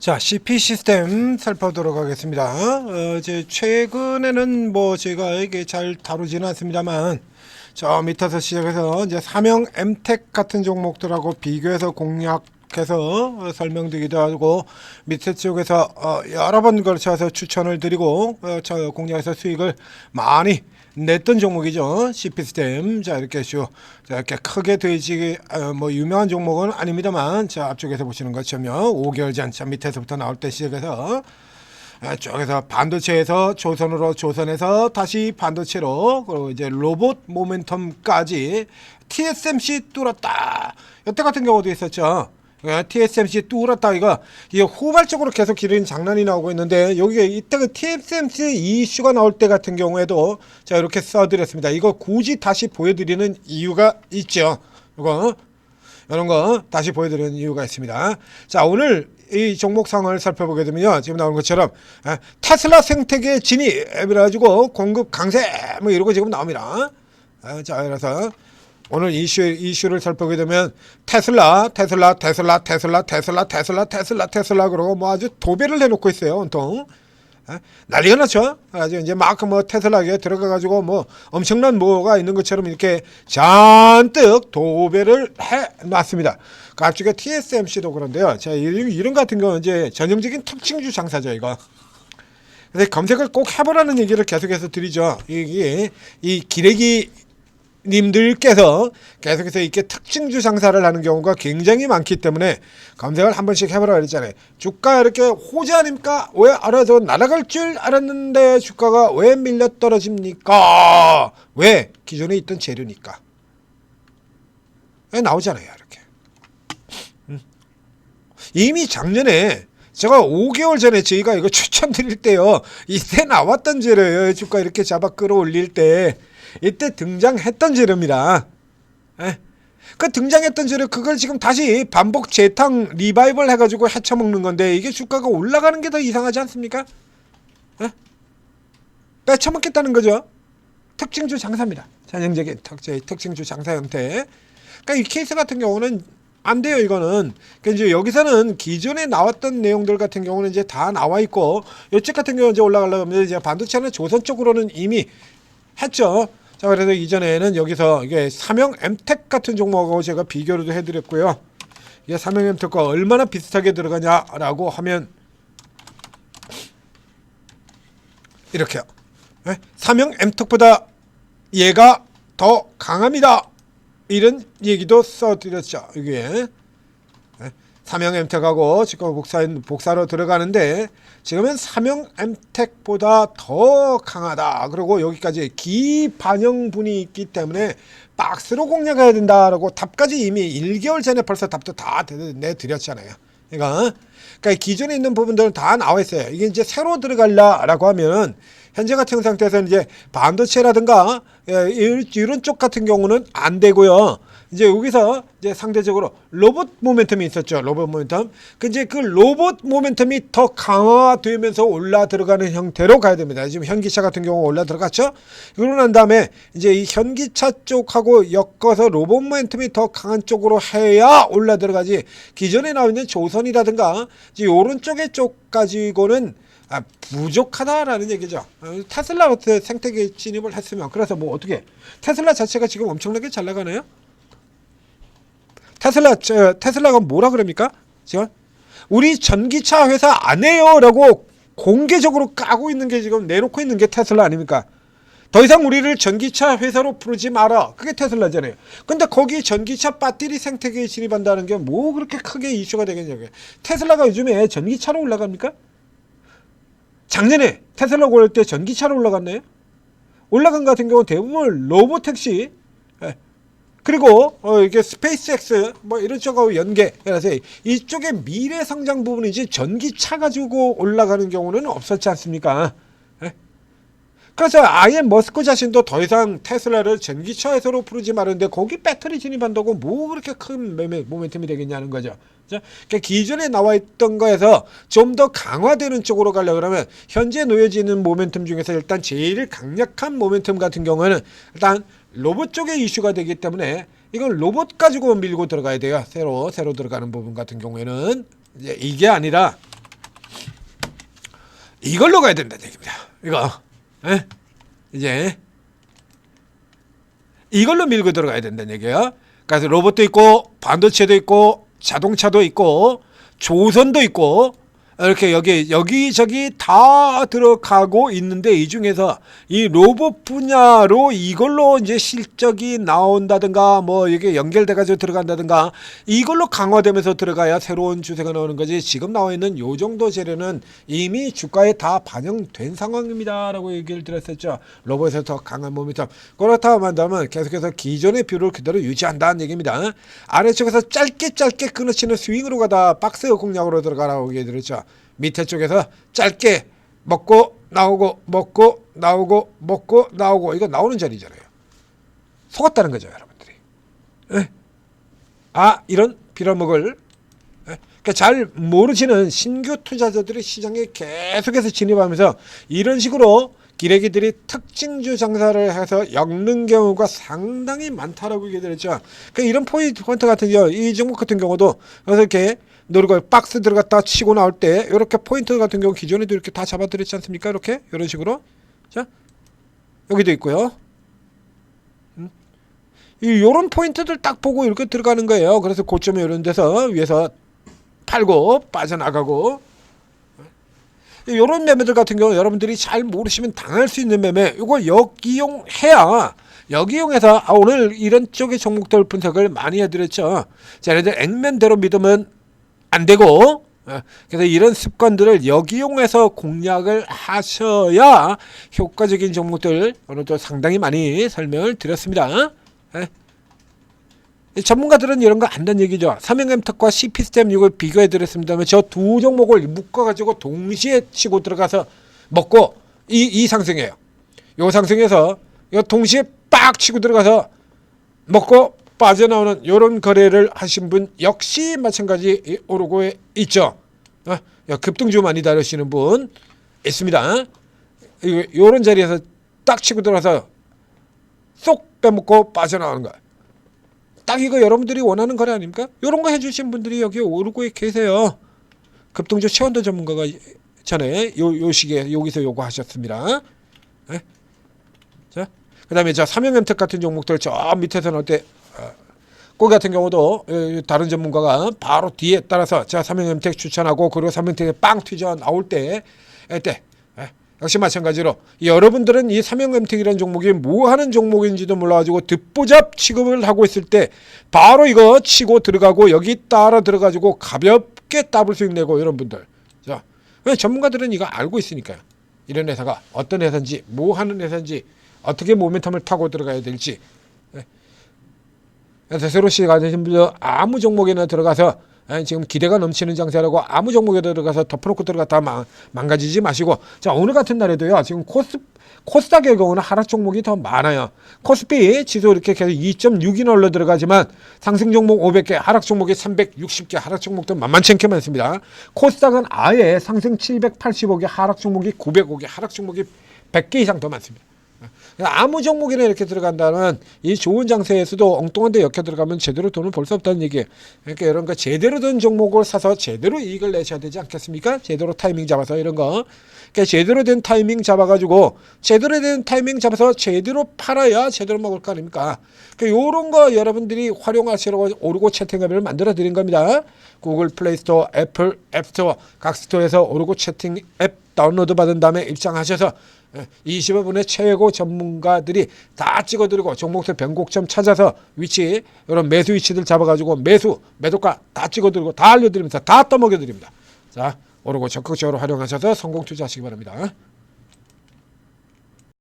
자, CP 시스템 살펴보도록 하겠습니다. 이제 최근에는 뭐 제가 이게 잘 다루지는 않습니다만, 저 밑에서 시작해서 이제 사명 엠텍 같은 종목들하고 비교해서 공략해서 설명드리기도 하고, 밑에 쪽에서 여러 번 걸쳐서 추천을 드리고, 저 공략해서 수익을 많이 냈던 종목이죠. CP 시스템. 자, 이렇게 자, 이렇게 크게 되지, 뭐, 유명한 종목은 아닙니다만, 자, 앞쪽에서 보시는 것처럼요. 5개월 전, 자, 밑에서부터 나올 때 시작해서, 쪽에서 반도체에서 조선에서 다시 반도체로, 그리고 이제 로봇 모멘텀까지 TSMC 뚫었다. 이때 같은 경우도 있었죠. TSMC 뚫었다. 이게 후발적으로 계속 기르는 장난이 나오고 있는데, 여기에 이때가 TSMC 이슈가 나올 때 같은 경우에도 자, 이렇게 써드렸습니다. 이거 굳이 다시 보여드리는 이유가 있죠. 이런 거 다시 보여드리는 이유가 있습니다. 자, 오늘 이 종목상을 살펴보게 되면요, 지금 나오는 것처럼 테슬라 생태계 진입이라 가지고 공급 강세 뭐 이러고 지금 나옵니다. 자, 그래서 오늘 이슈를 살펴보게 되면 테슬라 그러고 뭐 아주 도배를 해놓고 있어요. 온통 난리가 났죠. 아주 이제 막 뭐 테슬라에 들어가가지고 뭐 엄청난 뭐가 있는 것처럼 이렇게 잔뜩 도배를 해놨습니다. 그 앞쪽에 TSMC도 그런데요. 자, 이런 같은 거 이제 전형적인 특징주 장사죠, 이거. 그래서 검색을 꼭 해보라는 얘기를 계속해서 드리죠. 이 기레기 님들께서 계속해서 이렇게 특징주 장사를 하는 경우가 굉장히 많기 때문에 검색을 한 번씩 해보라 그랬잖아요. 주가 이렇게 호재 아닙니까? 왜 알아서 날아갈 줄 알았는데 주가가 왜 밀려 떨어집니까? 왜? 기존에 있던 재료니까. 나오잖아요, 이렇게. 이미 작년에 제가 5개월 전에 저희가 이거 추천드릴 때요, 이때 나왔던 재료예요. 주가 이렇게 잡아 끌어올릴 때 이때 등장했던 재료입니다. 그 등장했던 재료, 그걸 지금 다시 반복 재탕 리바이벌 해가지고 헤쳐먹는 건데, 이게 주가가 올라가는 게 더 이상하지 않습니까? 빼쳐먹겠다는 거죠. 특징주 장사입니다. 전형적인 특징주 장사 형태. 그러니까 이 케이스 같은 경우는 안 돼요, 이거는. 그러니까 이제 여기서는 기존에 나왔던 내용들 같은 경우는 이제 다 나와 있고, 이쪽 같은 경우는 이제 올라가려고 하면 이제 반도체는 조선 쪽으로는 이미 했죠. 자, 그래서 이전에는 여기서 이게 삼형 엠텍 같은 종목하고 제가 비교를 해드렸고요. 이게 삼형 엠텍과 얼마나 비슷하게 들어가냐라고 하면 이렇게요. 삼형 엠텍보다 얘가 더 강합니다. 이런 얘기도 써드렸죠. 이게 삼형 엠텍하고 지금 복사로 들어가는데, 지금은 삼형 엠텍보다 더 강하다. 그리고 여기까지 기반영분이 있기 때문에 박스로 공략해야 된다라고 답까지 이미 1개월 전에 벌써 답도 다 내드렸잖아요. 그러니까 기존에 있는 부분들은 다 나와 있어요. 이게 이제 새로 들어가려라고 하면 현재 같은 상태에서는 이제 반도체라든가 이런 쪽 같은 경우는 안 되고요. 이제 여기서 이제 상대적으로 로봇 모멘텀이 있었죠. 로봇 모멘텀. 이제 그 로봇 모멘텀이 더 강화되면서 올라 들어가는 형태로 가야 됩니다. 지금 현기차 같은 경우 올라 들어갔죠. 그러고 난 다음에 이제 이 현기차 쪽하고 엮어서 로봇 모멘텀이 더 강한 쪽으로 해야 올라 들어가지, 기존에 나와 있는 조선이라든가 이제 요런 쪽의 쪽 가지고는 부족하다라는 얘기죠. 테슬라 생태계 진입을 했으면, 그래서 뭐 어떻게 테슬라 자체가 지금 엄청나게 잘 나가나요? 테슬라가 뭐라 그럽니까? 지금 우리 전기차 회사 안 해요라고 공개적으로 까고 있는 게, 지금 내놓고 있는 게 테슬라 아닙니까? 더 이상 우리를 전기차 회사로 부르지 마라. 그게 테슬라잖아요. 근데 거기 전기차 배터리 생태계에 진입한다는 게 뭐 그렇게 크게 이슈가 되겠냐고요. 테슬라가 요즘에 전기차로 올라갑니까? 작년에 테슬라 고를 때 전기차로 올라갔나요? 올라간 같은 경우는 대부분 로보택시, 그리고 이게 스페이스X 뭐 이런 쪽하고 연계해서 이쪽에 미래 성장 부분이지 전기차 가지고 올라가는 경우는 없었지 않습니까? 그래서 아예 머스크 자신도 더 이상 테슬라를 전기차 회사로 부르지 말았는데, 거기 배터리 진입한다고 뭐 그렇게 큰 모멘텀이 되겠냐는 거죠. 그러니까 기존에 나와 있던 거에서 좀 더 강화되는 쪽으로 가려고 그러면, 현재 놓여져 있는 모멘텀 중에서 일단 제일 강력한 모멘텀 같은 경우에는 일단 로봇 쪽의 이슈가 되기 때문에 이건 로봇 가지고 밀고 들어가야 돼요. 새로 들어가는 부분 같은 경우에는 이제 이게 아니라 이걸로 가야 된다는 얘기입니다. 이거 예? 이제 이걸로 밀고 들어가야 된다는 얘기예요. 그래서 로봇도 있고 반도체도 있고 자동차도 있고 조선도 있고 이렇게 여기저기 다 들어가고 있는데, 이 중에서 이 로봇 분야로 이걸로 이제 실적이 나온다든가 뭐 이게 연결돼 가지고 들어간다든가 이걸로 강화되면서 들어가야 새로운 주세가 나오는 거지. 지금 나와 있는 요 정도 재료는 이미 주가에 다 반영된 상황입니다라고 얘기를 드렸었죠. 로봇에서 더 강한 모멘텀. 그렇다고 한다면 계속해서 기존의 뷰를 그대로 유지한다는 얘기입니다. 아래쪽에서 짧게 끊어치는 스윙으로 가다 박스 공략으로 들어가라고 얘기드렸죠. 밑에 쪽에서 짧게 먹고 나오고 먹고 나오고 먹고 나오고, 이거 나오는 자리잖아요. 속았다는 거죠, 여러분들이. 에? 이런 빌어먹을 그러니까 잘 모르시는 신규 투자자들이 시장에 계속해서 진입하면서 이런 식으로 기레기들이 특징주 장사를 해서 엮는 경우가 상당히 많다라고 얘기드렸죠. 그러니까 이런 포인트 같은 경우, 이 종목 같은 경우도 그래서 이렇게 노리고 박스 들어갔다 치고 나올 때 이렇게 포인트 같은 경우 기존에도 이렇게 다 잡아드렸지 않습니까? 이렇게 이런 식으로. 자, 여기도 있고요. 요런 포인트들 딱 보고 이렇게 들어가는 거예요. 그래서 고점에 이런 데서 위에서 팔고 빠져나가고, 요런 매매들 같은 경우 여러분들이 잘 모르시면 당할 수 있는 매매, 이거 역이용해야, 역이용해서 오늘 이런 쪽의 종목들 분석을 많이 해드렸죠. 자, 얘네들 액면대로 믿으면 안 되고, 그래서 이런 습관들을 역이용해서 공략을 하셔야 효과적인 종목들 오늘도 상당히 많이 설명을 드렸습니다. 전문가들은 이런 거 안다는 얘기죠. 삼형엠텍과 CP스템 이걸 비교해 드렸습니다만 저 두 종목을 묶어 가지고 동시에 치고 들어가서 먹고 이 상승이에요. 요 상승에서 요 동시에 빡 치고 들어가서 먹고 빠져나오는 이런 거래를 하신 분 역시 마찬가지 오르고에 있죠. 급등주 많이 다루시는 분 있습니다. 이런 자리에서 딱 치고 들어가서 쏙 빼먹고 빠져나오는 거야. 딱 이거 여러분들이 원하는 거래 아닙니까? 이런 거 해주신 분들이 여기 오르고에 계세요. 급등주 최원도 전문가가 전에 요 시기에 여기서 요거 하셨습니다. 자, 그 다음에 자 삼형엠텍 같은 종목들 저 밑에서 나올 때 거기 같은 경우도 다른 전문가가 바로 뒤에 따라서 자 삼형엠텍 추천하고, 그리고 삼형엠텍에 빵 튀져 나올 때 역시 마찬가지로 여러분들은 이 삼형엠텍이라는 종목이 뭐 하는 종목인지도 몰라가지고 듣보잡 취급을 하고 있을 때 바로 이거 치고 들어가고 여기 따라 들어가지고 가볍게 더블 수익 내고, 이런 분들. 자, 왜 전문가들은 이거 알고 있으니까요. 이런 회사가 어떤 회사인지, 뭐 하는 회사인지, 어떻게 모멘텀을 타고 들어가야 될지. 그래서 새로 시작하신 분들 아무 종목에나 들어가서 지금 기대가 넘치는 장세라고 아무 종목에 들어가서 덮어놓고 들어갔다 망가지지 마시고, 자 오늘 같은 날에도요 지금 코스닥의 경우는 하락 종목이 더 많아요. 코스피 지수 이렇게 계속 2.6이 올라 들어가지만 상승 종목 500개, 하락 종목이 360개, 하락 종목도 만만치 않게 많습니다. 코스닥은 아예 상승 785개, 하락 종목이 905개, 하락 종목이 100개 이상 더 많습니다. 아무 종목이나 이렇게 들어간다는 이 좋은 장세에서도 엉뚱한 데 엮여 들어가면 제대로 돈을 벌 수 없다는 얘기예요. 그러니까 이런 거 제대로 된 종목을 사서 제대로 이익을 내셔야 되지 않겠습니까? 제대로 타이밍 잡아서 이런 거. 그러니까 제대로 된 타이밍 잡아가지고 제대로 된 타이밍 잡아서 제대로 팔아야 제대로 먹을 거 아닙니까? 그러니까 이런 거 여러분들이 활용하시라고 오르고 채팅앱을 만들어 드린 겁니다. 구글 플레이스토어, 애플 앱스토어 각 스토어에서 오르고 채팅 앱 다운로드 받은 다음에 입장하셔서 25분의 최고 전문가들이 다 찍어드리고 종목들 변곡점 찾아서 위치, 이런 매수 위치들 잡아가지고 매수, 매도가 다 찍어드리고 다 알려드리면서 다 떠먹여드립니다. 자, 오르고 적극적으로 활용하셔서 성공 투자하시기 바랍니다.